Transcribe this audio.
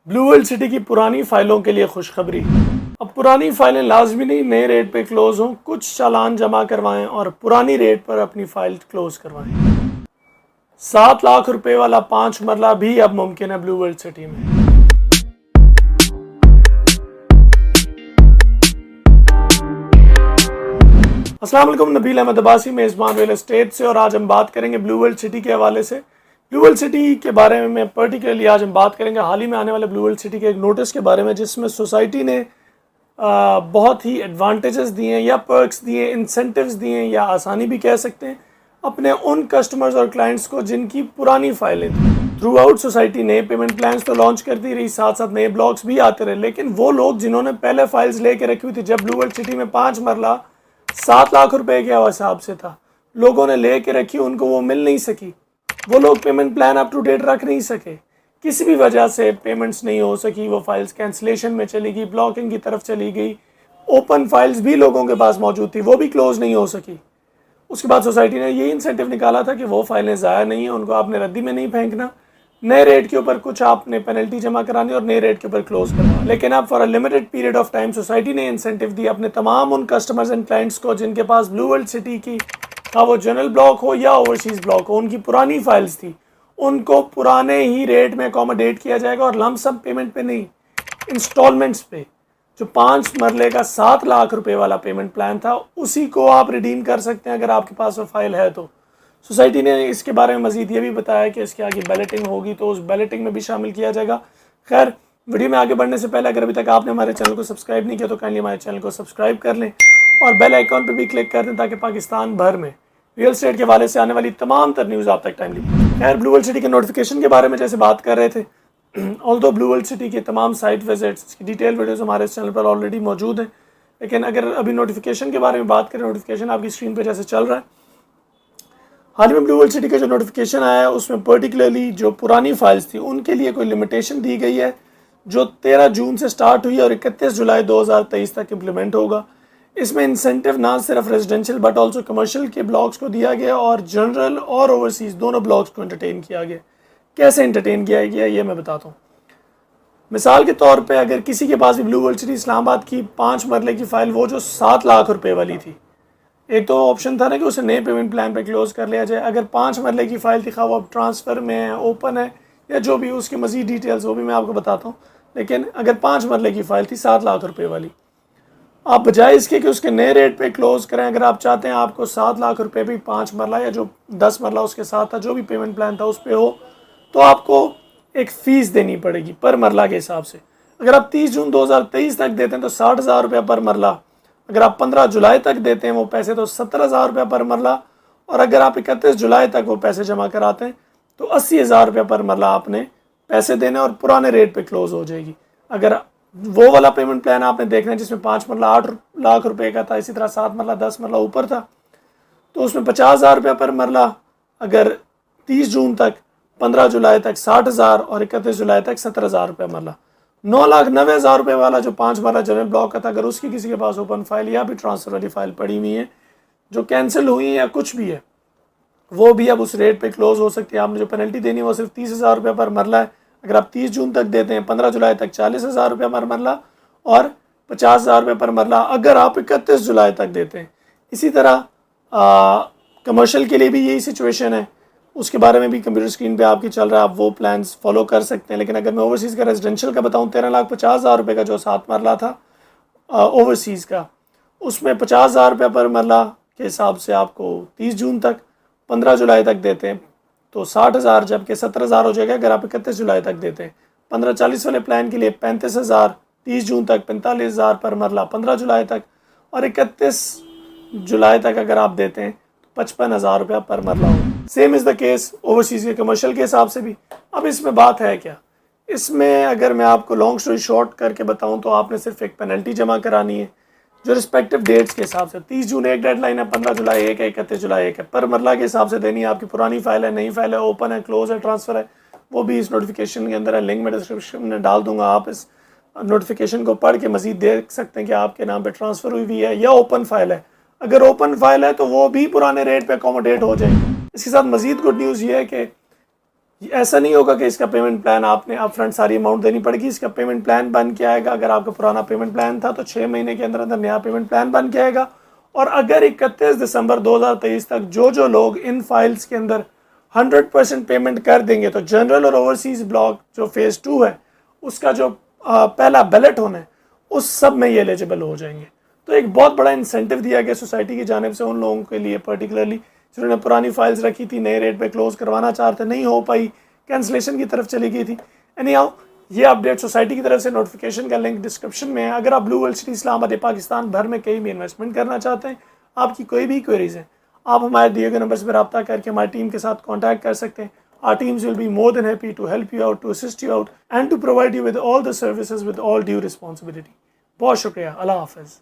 Blue world city की पुरानी फाइलों के लिए खुशखबरी। अब पुरानी फाइलें लाजमी नहीं नए रेट पे क्लोज हों, कुछ चालान जमा करवाएं और पुरानी रेट पर अपनी फाइल क्लोज करवाएं। 7 लाख रुपए वाला 5 मरला भी अब मुमकिन है ब्लू वर्ल्ड सिटी में। अस्सलाम वालेकुम, नबील अहमद अब्बासी मेज़बान रियल एस्टेट से, और आज हम बात करेंगे ब्लू वर्ल्ड सिटी के हवाले से। ब्लू वर्ल्ड सिटी के बारे में पर्टिकुलरली आज हम बात करेंगे हाल ही में आने वाले ब्लू वर्ल्ड सिटी के एक नोटिस के बारे में, जिसमें सोसाइटी ने बहुत ही एडवांटेजेस दिए हैं या पर्क्स दिए, इंसेंटिव्स दिए हैं, या आसानी भी कह सकते हैं, अपने उन कस्टमर्स और क्लाइंट्स को जिनकी पुरानी फाइलें थी। थ्रू आउट सोसाइटी नए पेमेंट प्लान्स तो लॉन्च करती रही, साथ साथ नए ब्लॉक्स भी आते रहे, लेकिन वो लोग जिन्होंने पहले फाइल्स लेके रखी हुई थी, जब ब्लू वर्ल्ड सिटी में 5 मरला 7 लाख रुपए के हिसाब से था, लोगों ने लेके रखी, उनको वो मिल नहीं सकी। वो लोग payment plan up to date रख नहीं सके, किसी भी वजह से पेमेंट्स नहीं हो सकी, वो फाइल्स कैंसिलेशन में चली गई, ब्लॉकिंग की तरफ चली गई। ओपन फाइल्स भी लोगों के पास मौजूद थी, वो भी क्लोज नहीं हो सकी। उसके बाद सोसाइटी ने ये इंसेंटिव निकाला था कि वो फाइलें ज़ाया नहीं है, उनको आपने रद्दी में नहीं फेंकना, नए रेट के ऊपर कुछ आपने पेनल्टी जमा करानी और नए रेट के ऊपर क्लोज करना। लेकिन अब for a limited period of time society ने इंसेंटिव दी अपने तमाम उन कस्टमर्स एंड क्लाइंट्स को जिनके पास ब्लू वर्ल्ड सिटी की, था वो जनरल ब्लॉक हो या ओवरसीज ब्लॉक हो, उनकी पुरानी फाइल्स थी, उनको पुराने ही रेट में अकोमोडेट किया जाएगा और लमसम पेमेंट पे नहीं, इंस्टॉलमेंट्स पे। जो 5 मरले का 7 लाख रुपए वाला पेमेंट प्लान था, उसी को आप रिडीम कर सकते हैं अगर आपके पास वो फाइल है तो। सोसाइटी ने इसके बारे में मजीद ये भी बताया कि इसके आगे बैलेटिंग होगी, तो उस बैलेटिंग में भी शामिल किया जाएगा। खैर, वीडियो में आगे बढ़ने से पहले अगर अभी तक आपने हमारे चैनल को सब्सक्राइब नहीं किया तो काइंडली हमारे चैनल को सब्सक्राइब कर लें और बेल आइकॉन पर भी क्लिक कर दें, ताकि पाकिस्तान भर में रियल एस्टेट के हवाले से आने वाली तमाम तर न्यूज़ आप तक टाइमली। खैर, ब्लू वर्ल्ड सिटी के नोटिफिकेशन के बारे में जैसे बात कर रहे थे, ऑल्दो ब्लू वर्ल्ड सिटी के तमाम साइट विजिट्स की डिटेल वीडियोस हमारे चैनल पर ऑलरेडी मौजूद हैं, लेकिन अगर अभी नोटिफिकेशन के बारे में बात करें, नोटिफिकेशन आपकी स्क्रीन पर जैसे चल रहा है, हाल में ब्लू वर्ल्ड सिटी का जो नोटिफिकेशन आया है उसमें पर्टिकुलरली जो पुरानी फाइल्स थी उनके लिए कोई लिमिटेशन दी गई है, जो 13 जून से स्टार्ट हुई और 31 जुलाई 2023 तक इम्प्लीमेंट होगा। इसमें इंसेंटिव ना सिर्फ रेजिडेंशियल बट ऑल्सो कमर्शियल के ब्लॉक्स को दिया गया और जनरल और ओवरसीज दोनों ब्लॉक्स को एंटरटेन किया गया। कैसे एंटरटेन किया गया ये मैं बताता हूँ। मिसाल के तौर पे अगर किसी के पास भी ब्लू वर्ल्ड सिटी इस्लामाबाद की 5 मरले की फ़ाइल, वो जो 7 लाख रुपए वाली थी, एक तो ऑप्शन था ना कि उसे नए पेमेंट प्लान पे क्लोज कर लिया जाए। अगर 5 मरले की फ़ाइल थी, खा वो अब ट्रांसफ़र में है, ओपन है, या जो भी उसकी मज़ीद डिटेल्स वो भी मैं आपको बताता हूँ, लेकिन अगर 5 मरले की फ़ाइल थी 7 लाख रुपए वाली, आप बजाय इसके कि उसके नए रेट पे क्लोज करें, अगर आप चाहते हैं आपको 7 लाख रुपए भी 5 मरला या जो 10 मरला उसके साथ था, जो भी पेमेंट प्लान था उस पर हो, तो आपको एक फ़ीस देनी पड़ेगी पर मरला के हिसाब से। अगर आप 30 जून 2023 तक देते हैं तो 60,000 रुपया पर मरला, अगर आप 15 जुलाई तक देते हैं वो पैसे तो 17,000 रुपया पर मरला, और अगर आप 31 जुलाई तक वो पैसे जमा कराते हैं तो 80,000 रुपया पर मरला आपने पैसे देने और पुराने रेट पे क्लोज हो जाएगी। अगर वो वाला पेमेंट प्लान आपने देखना है जिसमें 5 मरला 8 लाख रुपए का था, इसी तरह 7 मरला 10 मरला ऊपर था, तो उसमें 50,000 रुपया पर मरला, अगर 30 जून तक, 15 जुलाई तक 60,000 और 31 जुलाई तक 17,000 रुपया मरला। 9,90,000 रुपये वाला जो 5 मरला जनरल ब्लॉक का था, अगर उसकी किसी के पास ओपन फाइल या भी ट्रांसफर वाली फाइल पड़ी हुई है जो कैंसिल हुई है या कुछ भी है, वो भी अब उस रेट पे क्लोज हो सकती है। आपने जो पेनल्टी देनी है वो सिर्फ 30,000 रुपये पर मरला है। अगर आप 30 जून तक देते हैं, 15 जुलाई तक 40,000 रुपये पर मरला और 50,000 रुपये पर मरला अगर आप 31 जुलाई तक देते हैं। इसी तरह कमर्शियल के लिए भी यही सिचुएशन है, उसके बारे में भी कंप्यूटर स्क्रीन पे आपकी चल रहा है, आप वो प्लान्स फॉलो कर सकते हैं। लेकिन अगर मैं ओवरसीज़ का रेजिडेंशियल का बताऊं, 13,50,000 रुपये का जो 7 मरला था ओवरसीज़ का, उसमें 50,000 रुपये पर मरला के हिसाब से आपको 30 जून तक, 15 जुलाई तक देते हैं तो 60,000, जबकि 17,000 हो जाएगा अगर आप 31 जुलाई तक देते हैं। 15-40 वाले प्लान के लिए 35,000 30 जून तक, 45,000 पर मरला 15 जुलाई तक, और 31 जुलाई तक अगर आप देते हैं तो 55,000 रुपया पर मरला हो। Same is the case overseas के कमर्शियल के हिसाब से भी। अब इसमें बात है क्या, इसमें अगर मैं आपको लॉन्ग स्टोरी शॉर्ट करके बताऊं तो आपने सिर्फ एक पेनल्टी जमा करानी है जो रिस्पेक्टिव डेट्स के हिसाब से, 30 जून एक डेडलाइन है, 15 जुलाई एक है, 31 जुलाई एक है, पर मरला के हिसाब से देनी है। आपकी पुरानी फाइल है, नई फाइल है, ओपन है, क्लोज है, ट्रांसफ़र है, वो भी इस नोटिफिकेशन के अंदर है, लिंक मैं डिस्क्रिप्शन में डाल दूंगा। आप इस नोटिफिकेशन को पढ़ के मज़ीद देख सकते हैं कि आपके नाम पर ट्रांसफ़र हुई है या ओपन फाइल है। अगर ओपन फाइल है तो वो भी पुराने रेट पर अकोमोडेट हो जाएगी। इसके साथ मज़ीद गुड न्यूज़ ये है कि ऐसा नहीं होगा कि इसका पेमेंट प्लान आपने अपफ्रंट सारी अमाउंट देनी पड़ेगी। इसका पेमेंट प्लान बन के आएगा। अगर आपका पुराना पेमेंट प्लान था तो 6 महीने के अंदर अंदर नया पेमेंट प्लान बन के आएगा। और अगर 31 दिसंबर 2023 तक जो लोग इन फाइल्स के अंदर 100% पेमेंट कर देंगे तो जनरल और ओवरसीज ब्लॉक जो फेज़ 2 है उसका जो पहला बैलेट होना है उस सब में ये एलिजिबल हो जाएंगे। तो एक बहुत बड़ा इंसेंटिव दिया गया सोसाइटी की जानिब से उन लोगों के लिए, पर्टिकुलरली जिन्होंने पुरानी फाइल्स रखी थी, नए रेट पे क्लोज करवाना चाहते, नहीं हो पाई, कैंसिलेशन की तरफ चली गई थी। एनी हाउ ये अपडेट सोसाइटी की तरफ से, नोटिफिकेशन का लिंक डिस्क्रिप्शन में है। अगर आप blue world city Islamabad Pakistan भर में कहीं भी इन्वेस्टमेंट करना चाहते हैं, आपकी कोई भी क्वेरीज हैं, आप हमारे दिए गए नंबर्स पर रब्ता करके हमारी टीम के साथ कॉन्टैक्ट कर सकते हैं। Our teams will be more than happy to help you out, to assist you out and to provide you with all the services with all due responsibility. बहुत शुक्रिया। अल्लाह हाफ़िज़।